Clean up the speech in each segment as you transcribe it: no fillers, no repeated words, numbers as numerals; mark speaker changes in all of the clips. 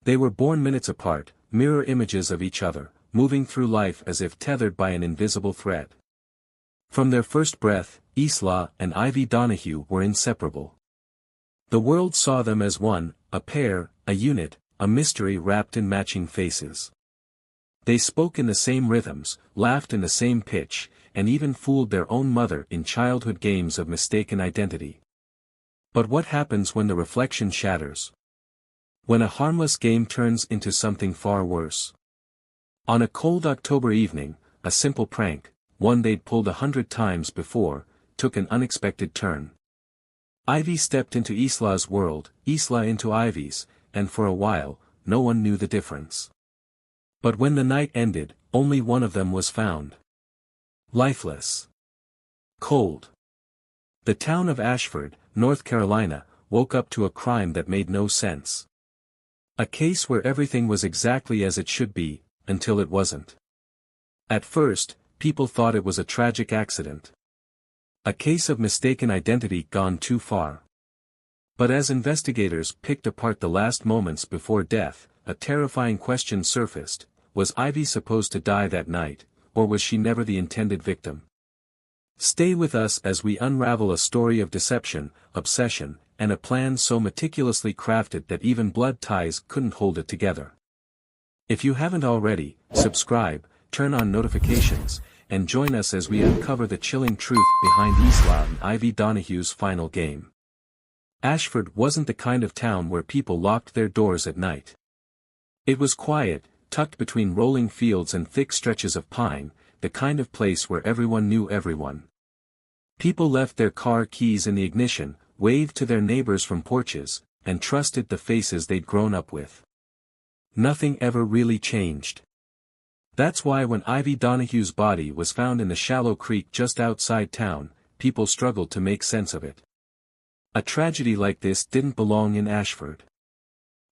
Speaker 1: They were born minutes apart, mirror images of each other, moving through life as if tethered by an invisible thread. From their first breath, Isla and Ivy Donahue were inseparable. The world saw them as one, a pair, a unit, a mystery wrapped in matching faces. They spoke in the same rhythms, laughed in the same pitch, and even fooled their own mother in childhood games of mistaken identity. But what happens when the reflection shatters? When a harmless game turns into something far worse? On a cold October evening, a simple prank, one they'd pulled 100 times before, took an unexpected turn. Ivy stepped into Isla's world, Isla into Ivy's, and for a while, no one knew the difference. But when the night ended, only one of them was found. Lifeless. Cold. The town of Ashford, North Carolina, woke up to a crime that made no sense. A case where everything was exactly as it should be, until it wasn't. At first, people thought it was a tragic accident. A case of mistaken identity gone too far. But as investigators picked apart the last moments before death, a terrifying question surfaced: was Ivy supposed to die that night, or was she never the intended victim? Stay with us as we unravel a story of deception, obsession, and a plan so meticulously crafted that even blood ties couldn't hold it together. If you haven't already, subscribe, turn on notifications, and join us as we uncover the chilling truth behind Isla and Ivy Donahue's final game. Ashford wasn't the kind of town where people locked their doors at night. It was quiet, tucked between rolling fields and thick stretches of pine, the kind of place where everyone knew everyone. People left their car keys in the ignition, waved to their neighbors from porches, and trusted the faces they'd grown up with. Nothing ever really changed. That's why when Ivy Donahue's body was found in the shallow creek just outside town, people struggled to make sense of it. A tragedy like this didn't belong in Ashford.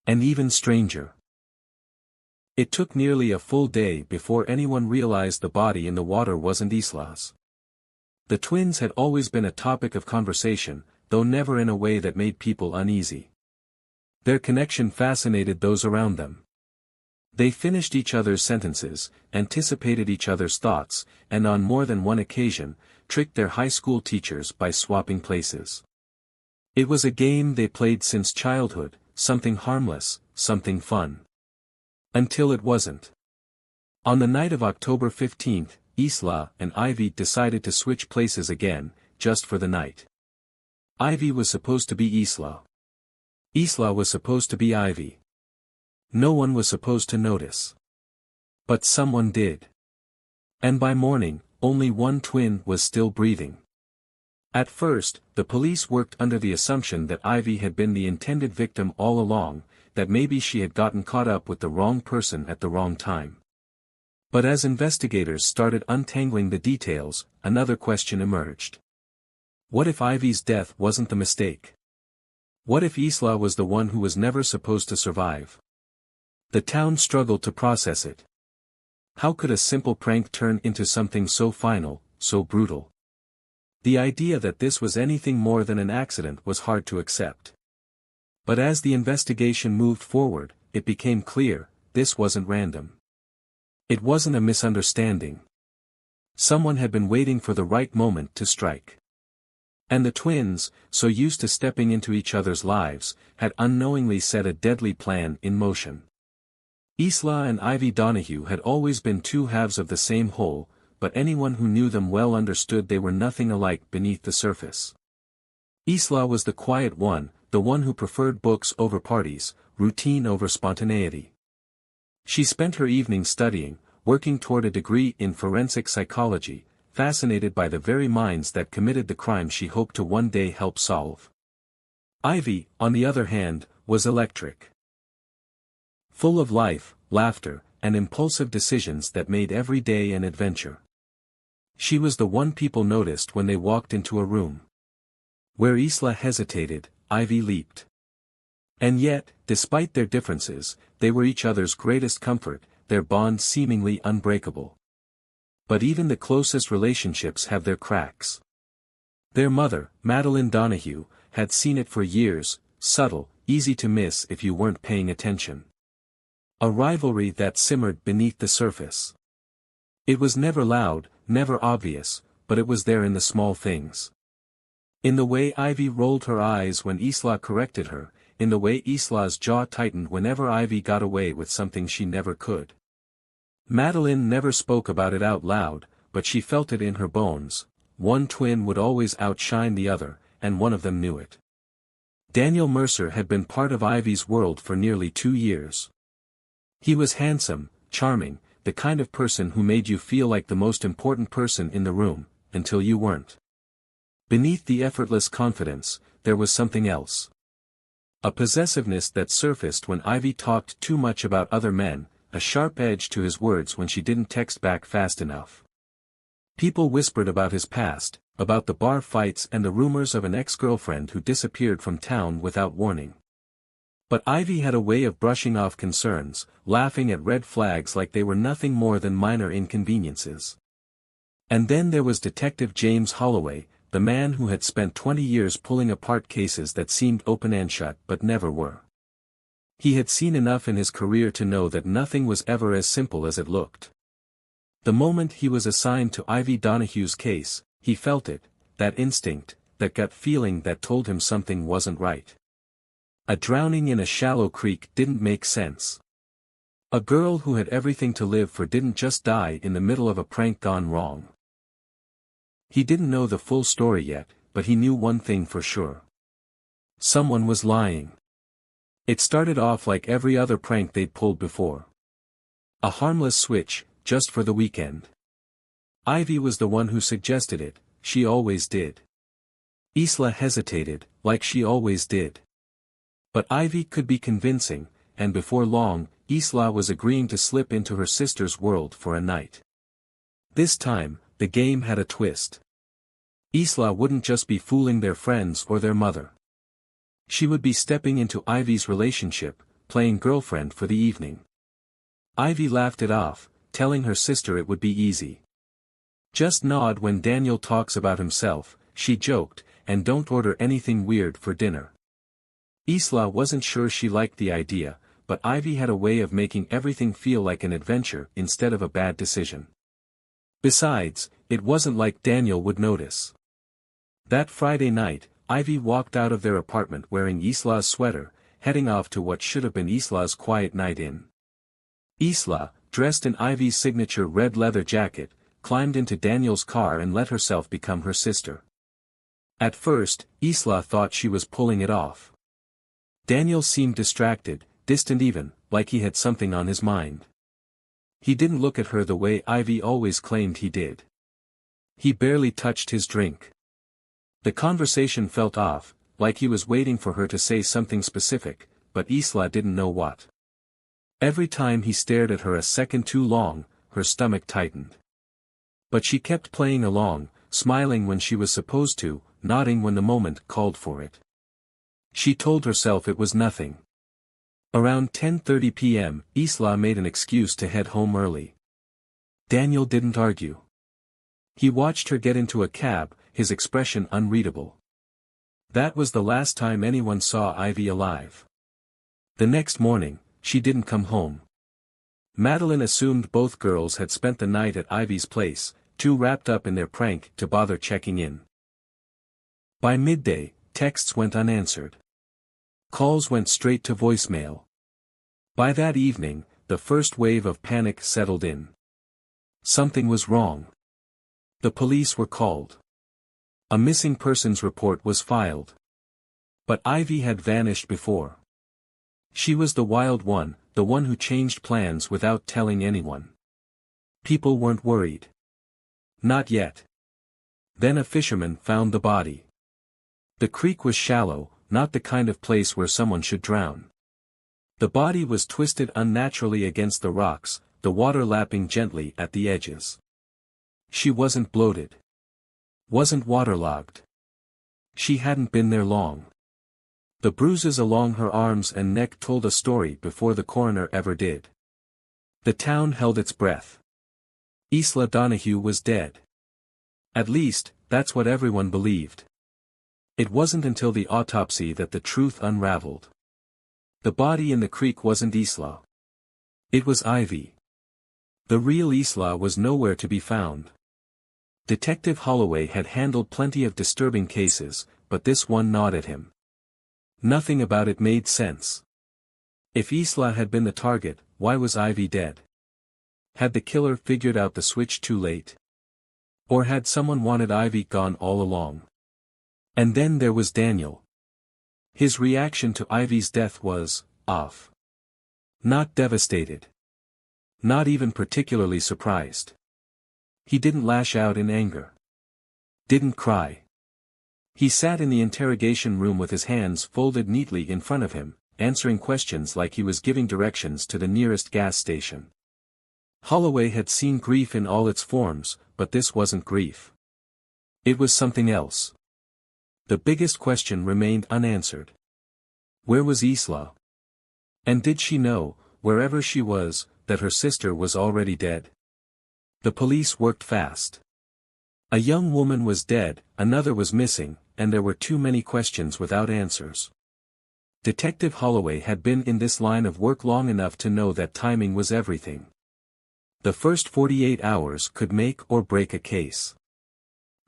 Speaker 1: And even stranger. It took nearly a full day before anyone realized the body in the water wasn't Isla's. The twins had always been a topic of conversation, though never in a way that made people uneasy. Their connection fascinated those around them. They finished each other's sentences, anticipated each other's thoughts, and on more than one occasion, tricked their high school teachers by swapping places. It was a game they played since childhood, something harmless, something fun. Until it wasn't. On the night of October 15th, Isla and Ivy decided to switch places again, just for the night. Ivy was supposed to be Isla. Isla was supposed to be Ivy. No one was supposed to notice. But someone did. And by morning, only one twin was still breathing. At first, the police worked under the assumption that Ivy had been the intended victim all along, that maybe she had gotten caught up with the wrong person at the wrong time. But as investigators started untangling the details, another question emerged. What if Ivy's death wasn't the mistake? What if Isla was the one who was never supposed to survive? The town struggled to process it. How could a simple prank turn into something so final, so brutal? The idea that this was anything more than an accident was hard to accept. But as the investigation moved forward, it became clear, this wasn't random. It wasn't a misunderstanding. Someone had been waiting for the right moment to strike. And the twins, so used to stepping into each other's lives, had unknowingly set a deadly plan in motion. Isla and Ivy Donahue had always been two halves of the same whole, but anyone who knew them well understood they were nothing alike beneath the surface. Isla was the quiet one, the one who preferred books over parties, routine over spontaneity. She spent her evenings studying, working toward a degree in forensic psychology, fascinated by the very minds that committed the crimes she hoped to one day help solve. Ivy, on the other hand, was electric. Full of life, laughter, and impulsive decisions that made every day an adventure. She was the one people noticed when they walked into a room. Where Isla hesitated, Ivy leaped. And yet, despite their differences, they were each other's greatest comfort, their bond seemingly unbreakable. But even the closest relationships have their cracks. Their mother, Madeline Donahue, had seen it for years, subtle, easy to miss if you weren't paying attention. A rivalry that simmered beneath the surface. It was never loud, never obvious, but it was there in the small things. In the way Ivy rolled her eyes when Isla corrected her, in the way Isla's jaw tightened whenever Ivy got away with something she never could. Madeline never spoke about it out loud, but she felt it in her bones. One twin would always outshine the other, and one of them knew it. Daniel Mercer had been part of Ivy's world for nearly 2 years. He was handsome, charming, the kind of person who made you feel like the most important person in the room, until you weren't. Beneath the effortless confidence, there was something else. A possessiveness that surfaced when Ivy talked too much about other men, a sharp edge to his words when she didn't text back fast enough. People whispered about his past, about the bar fights and the rumors of an ex-girlfriend who disappeared from town without warning. But Ivy had a way of brushing off concerns, laughing at red flags like they were nothing more than minor inconveniences. And then there was Detective James Holloway, the man who had spent 20 years pulling apart cases that seemed open and shut but never were. He had seen enough in his career to know that nothing was ever as simple as it looked. The moment he was assigned to Ivy Donahue's case, he felt it, that instinct, that gut feeling that told him something wasn't right. A drowning in a shallow creek didn't make sense. A girl who had everything to live for didn't just die in the middle of a prank gone wrong. He didn't know the full story yet, but he knew one thing for sure. Someone was lying. It started off like every other prank they'd pulled before. A harmless switch, just for the weekend. Ivy was the one who suggested it, she always did. Isla hesitated, like she always did. But Ivy could be convincing, and before long, Isla was agreeing to slip into her sister's world for a night. This time, the game had a twist. Isla wouldn't just be fooling their friends or their mother. She would be stepping into Ivy's relationship, playing girlfriend for the evening. Ivy laughed it off, telling her sister it would be easy. Just nod when Daniel talks about himself, she joked, and don't order anything weird for dinner. Isla wasn't sure she liked the idea, but Ivy had a way of making everything feel like an adventure instead of a bad decision. Besides, it wasn't like Daniel would notice. That Friday night, Ivy walked out of their apartment wearing Isla's sweater, heading off to what should have been Isla's quiet night in. Isla, dressed in Ivy's signature red leather jacket, climbed into Daniel's car and let herself become her sister. At first, Isla thought she was pulling it off. Daniel seemed distracted, distant even, like he had something on his mind. He didn't look at her the way Ivy always claimed he did. He barely touched his drink. The conversation felt off, like he was waiting for her to say something specific, but Isla didn't know what. Every time he stared at her a second too long, her stomach tightened. But she kept playing along, smiling when she was supposed to, nodding when the moment called for it. She told herself it was nothing. Around 10:30 p.m., Isla made an excuse to head home early. Daniel didn't argue. He watched her get into a cab, his expression unreadable. That was the last time anyone saw Ivy alive. The next morning, she didn't come home. Madeline assumed both girls had spent the night at Ivy's place, too wrapped up in their prank to bother checking in. By midday, texts went unanswered. Calls went straight to voicemail. By that evening, the first wave of panic settled in. Something was wrong. The police were called. A missing persons report was filed. But Ivy had vanished before. She was the wild one, the one who changed plans without telling anyone. People weren't worried. Not yet. Then a fisherman found the body. The creek was shallow, not the kind of place where someone should drown. The body was twisted unnaturally against the rocks, the water lapping gently at the edges. She wasn't bloated. Wasn't waterlogged. She hadn't been there long. The bruises along her arms and neck told a story before the coroner ever did. The town held its breath. Isla Donahue was dead. At least, that's what everyone believed. It wasn't until the autopsy that the truth unraveled. The body in the creek wasn't Isla. It was Ivy. The real Isla was nowhere to be found. Detective Holloway had handled plenty of disturbing cases, but this one gnawed at him. Nothing about it made sense. If Isla had been the target, why was Ivy dead? Had the killer figured out the switch too late? Or had someone wanted Ivy gone all along? And then there was Daniel. His reaction to Ivy's death was, off. Not devastated. Not even particularly surprised. He didn't lash out in anger. Didn't cry. He sat in the interrogation room with his hands folded neatly in front of him, answering questions like he was giving directions to the nearest gas station. Holloway had seen grief in all its forms, but this wasn't grief. It was something else. The biggest question remained unanswered. Where was Isla? And did she know, wherever she was, that her sister was already dead? The police worked fast. A young woman was dead, another was missing, and there were too many questions without answers. Detective Holloway had been in this line of work long enough to know that timing was everything. The first 48 hours could make or break a case.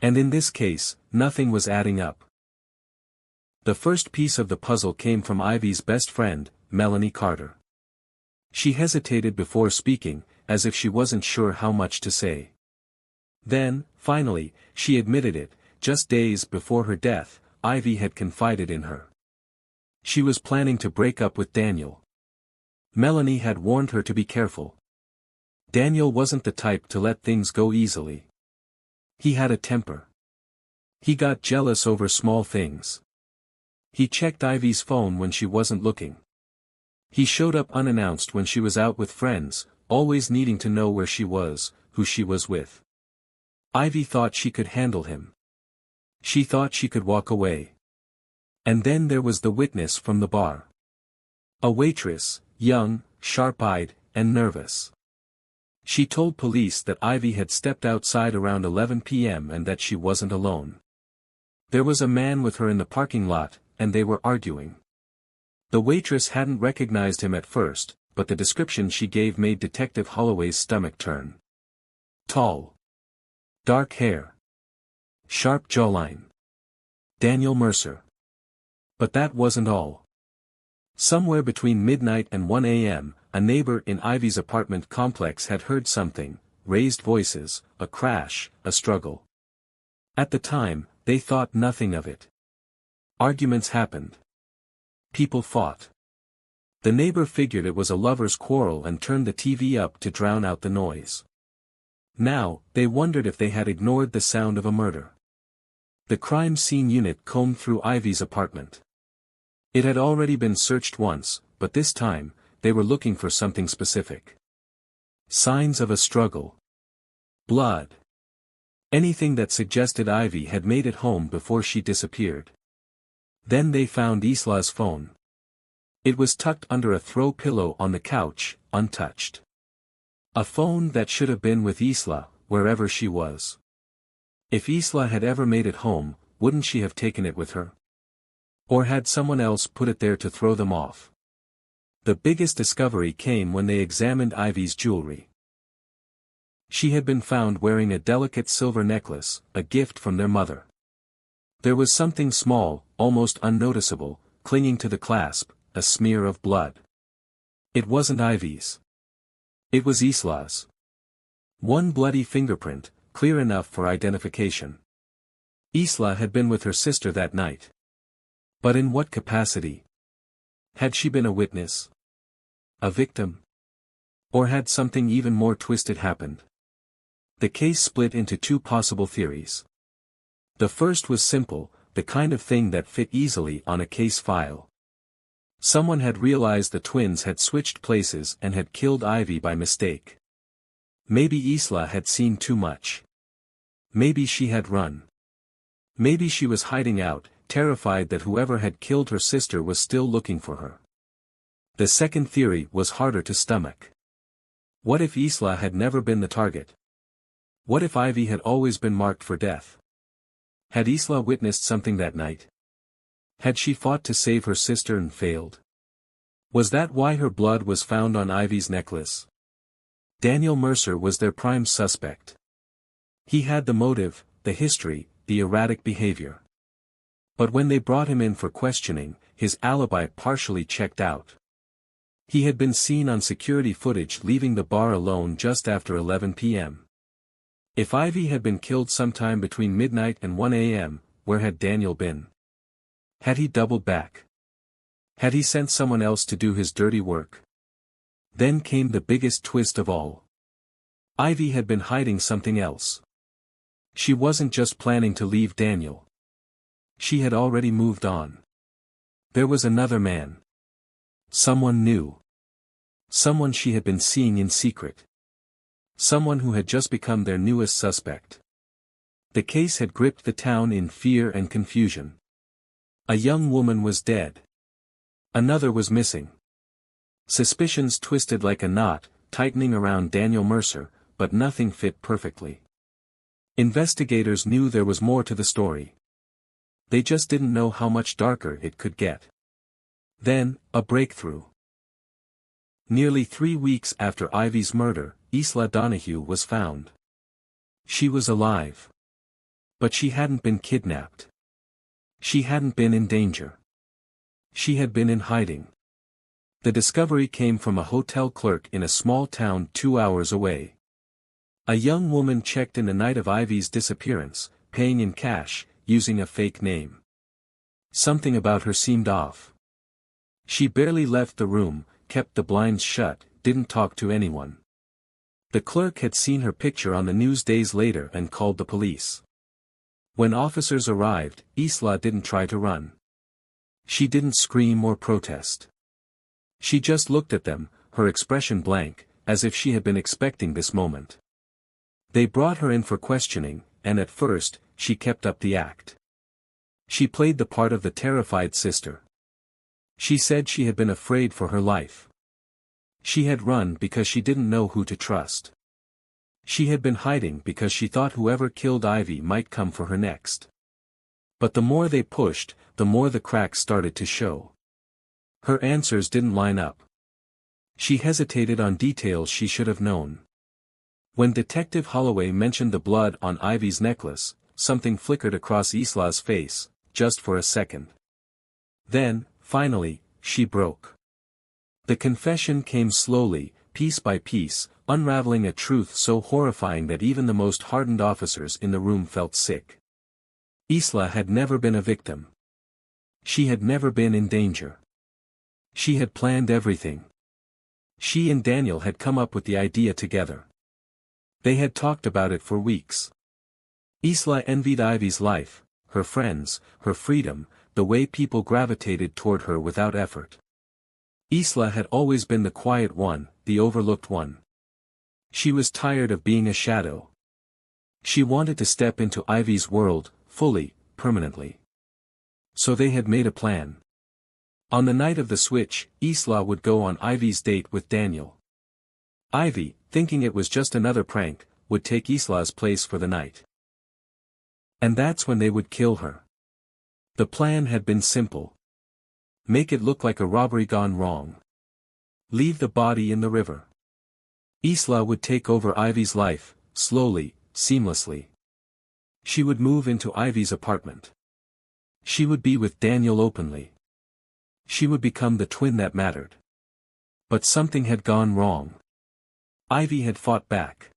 Speaker 1: And in this case, nothing was adding up. The first piece of the puzzle came from Ivy's best friend, Melanie Carter. She hesitated before speaking, as if she wasn't sure how much to say. Then, finally, she admitted it. Just days before her death, Ivy had confided in her. She was planning to break up with Daniel. Melanie had warned her to be careful. Daniel wasn't the type to let things go easily. He had a temper. He got jealous over small things. He checked Ivy's phone when she wasn't looking. He showed up unannounced when she was out with friends, always needing to know where she was, who she was with. Ivy thought she could handle him. She thought she could walk away. And then there was the witness from the bar. A waitress, young, sharp-eyed, and nervous. She told police that Ivy had stepped outside around 11 p.m. and that she wasn't alone. There was a man with her in the parking lot, and they were arguing. The waitress hadn't recognized him at first, but the description she gave made Detective Holloway's stomach turn. Tall. Dark hair. Sharp jawline. Daniel Mercer. But that wasn't all. Somewhere between midnight and 1 a.m., a neighbor in Ivy's apartment complex had heard something, raised voices, a crash, a struggle. At the time, they thought nothing of it. Arguments happened. People fought. The neighbor figured it was a lover's quarrel and turned the TV up to drown out the noise. Now, they wondered if they had ignored the sound of a murder. The crime scene unit combed through Ivy's apartment. It had already been searched once, but this time, they were looking for something specific. Signs of a struggle. Blood. Anything that suggested Ivy had made it home before she disappeared. Then they found Isla's phone. It was tucked under a throw pillow on the couch, untouched. A phone that should have been with Isla, wherever she was. If Isla had ever made it home, wouldn't she have taken it with her? Or had someone else put it there to throw them off? The biggest discovery came when they examined Ivy's jewelry. She had been found wearing a delicate silver necklace, a gift from their mother. There was something small, almost unnoticeable, clinging to the clasp, a smear of blood. It wasn't Ivy's. It was Isla's. One bloody fingerprint, clear enough for identification. Isla had been with her sister that night. But in what capacity? Had she been a witness? A victim? Or had something even more twisted happened? The case split into two possible theories. The first was simple, the kind of thing that fit easily on a case file. Someone had realized the twins had switched places and had killed Ivy by mistake. Maybe Isla had seen too much. Maybe she had run. Maybe she was hiding out, terrified that whoever had killed her sister was still looking for her. The second theory was harder to stomach. What if Isla had never been the target? What if Ivy had always been marked for death? Had Isla witnessed something that night? Had she fought to save her sister and failed? Was that why her blood was found on Ivy's necklace? Daniel Mercer was their prime suspect. He had the motive, the history, the erratic behavior. But when they brought him in for questioning, his alibi partially checked out. He had been seen on security footage leaving the bar alone just after 11 p.m. If Ivy had been killed sometime between midnight and 1 a.m., where had Daniel been? Had he doubled back? Had he sent someone else to do his dirty work? Then came the biggest twist of all. Ivy had been hiding something else. She wasn't just planning to leave Daniel. She had already moved on. There was another man. Someone new. Someone she had been seeing in secret. Someone who had just become their newest suspect. The case had gripped the town in fear and confusion. A young woman was dead. Another was missing. Suspicions twisted like a knot, tightening around Daniel Mercer, but nothing fit perfectly. Investigators knew there was more to the story. They just didn't know how much darker it could get. Then, a breakthrough. Nearly 3 weeks after Ivy's murder, Isla Donahue was found. She was alive. But she hadn't been kidnapped. She hadn't been in danger. She had been in hiding. The discovery came from a hotel clerk in a small town 2 hours away. A young woman checked in the night of Ivy's disappearance, paying in cash, using a fake name. Something about her seemed off. She barely left the room, kept the blinds shut, didn't talk to anyone. The clerk had seen her picture on the news days later and called the police. When officers arrived, Isla didn't try to run. She didn't scream or protest. She just looked at them, her expression blank, as if she had been expecting this moment. They brought her in for questioning, and at first, she kept up the act. She played the part of the terrified sister. She said she had been afraid for her life. She had run because she didn't know who to trust. She had been hiding because she thought whoever killed Ivy might come for her next. But the more they pushed, the more the cracks started to show. Her answers didn't line up. She hesitated on details she should have known. When Detective Holloway mentioned the blood on Ivy's necklace, something flickered across Isla's face, just for a second. Then, finally, she broke. The confession came slowly, piece by piece, unraveling a truth so horrifying that even the most hardened officers in the room felt sick. Isla had never been a victim. She had never been in danger. She had planned everything. She and Daniel had come up with the idea together. They had talked about it for weeks. Isla envied Ivy's life, her friends, her freedom, the way people gravitated toward her without effort. Isla had always been the quiet one, the overlooked one. She was tired of being a shadow. She wanted to step into Ivy's world, fully, permanently. So they had made a plan. On the night of the switch, Isla would go on Ivy's date with Daniel. Ivy, thinking it was just another prank, would take Isla's place for the night. And that's when they would kill her. The plan had been simple. Make it look like a robbery gone wrong. Leave the body in the river. Isla would take over Ivy's life, slowly, seamlessly. She would move into Ivy's apartment. She would be with Daniel openly. She would become the twin that mattered. But something had gone wrong. Ivy had fought back.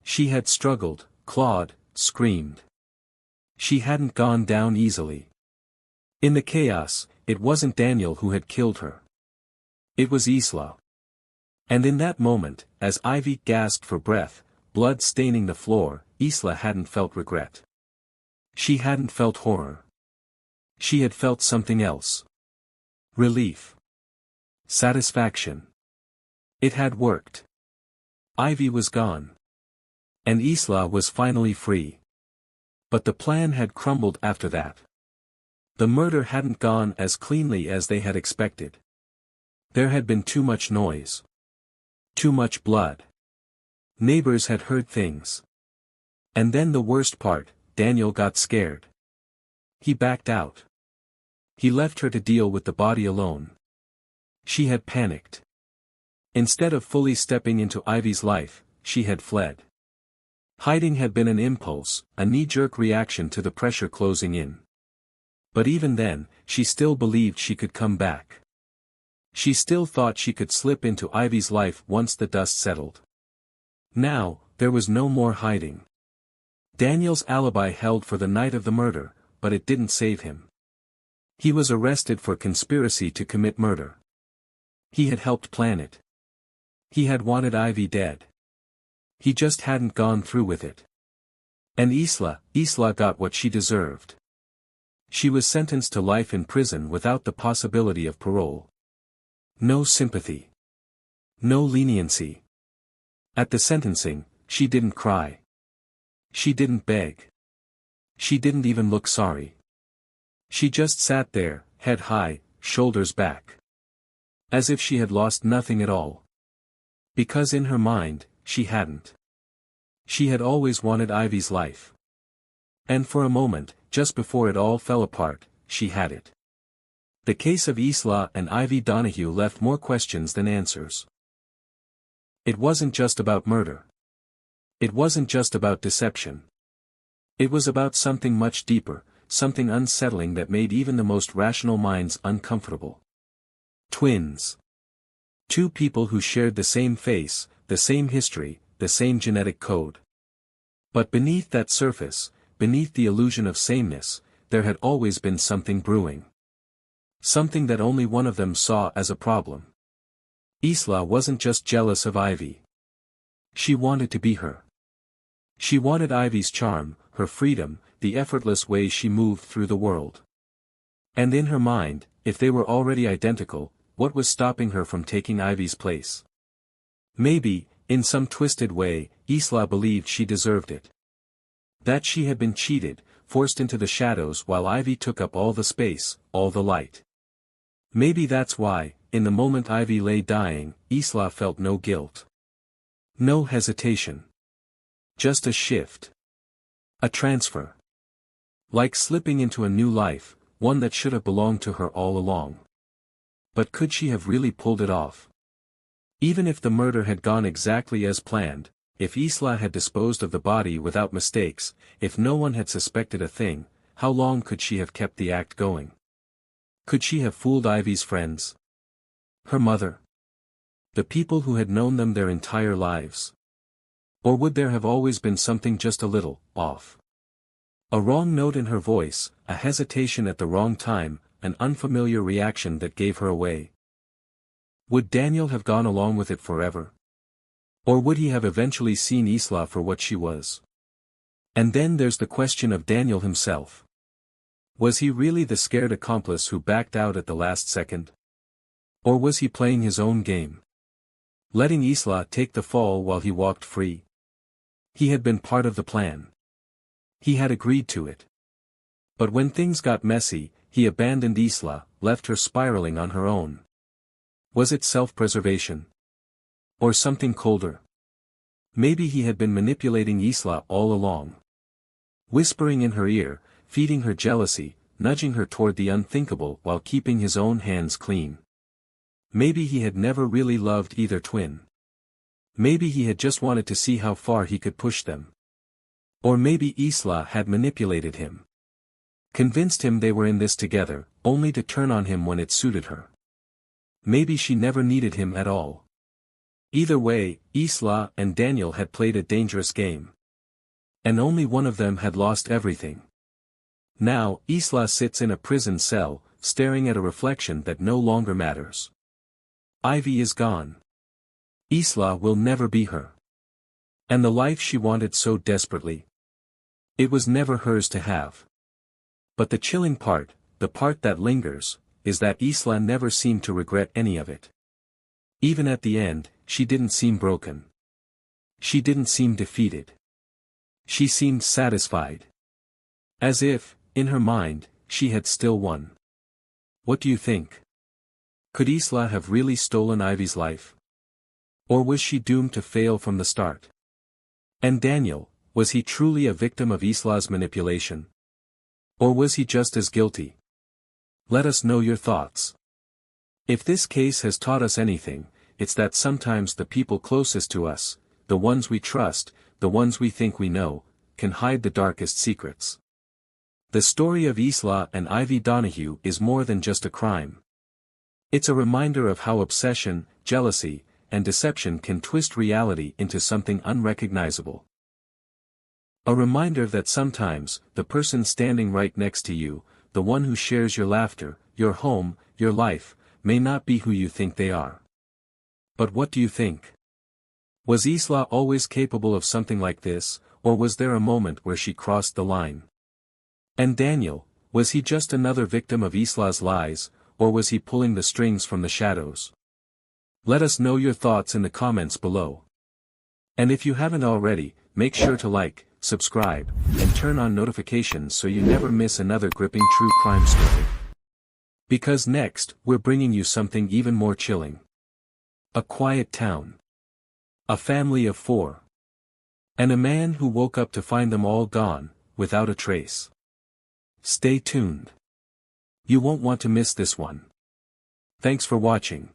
Speaker 1: She had struggled, clawed, screamed. She hadn't gone down easily. In the chaos, it wasn't Daniel who had killed her. It was Isla. And in that moment, as Ivy gasped for breath, blood staining the floor, Isla hadn't felt regret. She hadn't felt horror. She had felt something else. Relief. Satisfaction. It had worked. Ivy was gone. And Isla was finally free. But the plan had crumbled after that. The murder hadn't gone as cleanly as they had expected. There had been too much noise. Too much blood. Neighbors had heard things. And then the worst part, Daniel got scared. He backed out. He left her to deal with the body alone. She had panicked. Instead of fully stepping into Ivy's life, she had fled. Hiding had been an impulse, a knee-jerk reaction to the pressure closing in. But even then, she still believed she could come back. She still thought she could slip into Ivy's life once the dust settled. Now, there was no more hiding. Daniel's alibi held for the night of the murder, but it didn't save him. He was arrested for conspiracy to commit murder. He had helped plan it. He had wanted Ivy dead. He just hadn't gone through with it. And Isla got what she deserved. She was sentenced to life in prison without the possibility of parole. No sympathy. No leniency. At the sentencing, she didn't cry. She didn't beg. She didn't even look sorry. She just sat there, head high, shoulders back. As if she had lost nothing at all. Because in her mind, she hadn't. She had always wanted Ivy's life. And for a moment, just before it all fell apart, she had it. The case of Isla and Ivy Donahue left more questions than answers. It wasn't just about murder. It wasn't just about deception. It was about something much deeper, something unsettling that made even the most rational minds uncomfortable. Twins. Two people who shared the same face, the same history, the same genetic code. But beneath that surface, beneath the illusion of sameness, there had always been something brewing. Something that only one of them saw as a problem. Isla wasn't just jealous of Ivy. She wanted to be her. She wanted Ivy's charm, her freedom, the effortless way she moved through the world. And in her mind, if they were already identical, what was stopping her from taking Ivy's place? Maybe, in some twisted way, Isla believed she deserved it. That she had been cheated, forced into the shadows while Ivy took up all the space, all the light. Maybe that's why, in the moment Ivy lay dying, Isla felt no guilt. No hesitation. Just a shift. A transfer. Like slipping into a new life, one that should have belonged to her all along. But could she have really pulled it off? Even if the murder had gone exactly as planned, if Isla had disposed of the body without mistakes, if no one had suspected a thing, how long could she have kept the act going? Could she have fooled Ivy's friends? Her mother? The people who had known them their entire lives? Or would there have always been something just a little off? A wrong note in her voice, a hesitation at the wrong time, an unfamiliar reaction that gave her away. Would Daniel have gone along with it forever? Or would he have eventually seen Isla for what she was? And then there's the question of Daniel himself. Was he really the scared accomplice who backed out at the last second? Or was he playing his own game? Letting Isla take the fall while he walked free? He had been part of the plan. He had agreed to it. But when things got messy, he abandoned Isla, left her spiraling on her own. Was it self-preservation? Or something colder? Maybe he had been manipulating Isla all along. Whispering in her ear, feeding her jealousy, nudging her toward the unthinkable while keeping his own hands clean. Maybe he had never really loved either twin. Maybe he had just wanted to see how far he could push them. Or maybe Isla had manipulated him. Convinced him they were in this together, only to turn on him when it suited her. Maybe she never needed him at all. Either way, Isla and Daniel had played a dangerous game. And only one of them had lost everything. Now, Isla sits in a prison cell, staring at a reflection that no longer matters. Ivy is gone. Isla will never be her. And the life she wanted so desperately. It was never hers to have. But the chilling part, the part that lingers, is that Isla never seemed to regret any of it. Even at the end, she didn't seem broken. She didn't seem defeated. She seemed satisfied. As if, in her mind, she had still won. What do you think? Could Isla have really stolen Ivy's life? Or was she doomed to fail from the start? And Daniel, was he truly a victim of Isla's manipulation? Or was he just as guilty? Let us know your thoughts. If this case has taught us anything, it's that sometimes the people closest to us, the ones we trust, the ones we think we know, can hide the darkest secrets. The story of Isla and Ivy Donahue is more than just a crime. It's a reminder of how obsession, jealousy, and deception can twist reality into something unrecognizable. A reminder that sometimes, the person standing right next to you, the one who shares your laughter, your home, your life, may not be who you think they are. But what do you think? Was Isla always capable of something like this, or was there a moment where she crossed the line? And Daniel, was he just another victim of Isla's lies, or was he pulling the strings from the shadows? Let us know your thoughts in the comments below. And if you haven't already, make sure to like, subscribe, and turn on notifications so you never miss another gripping true crime story. Because next, we're bringing you something even more chilling. A quiet town. A family of 4. And a man who woke up to find them all gone, without a trace. Stay tuned. You won't want to miss this one. Thanks for watching.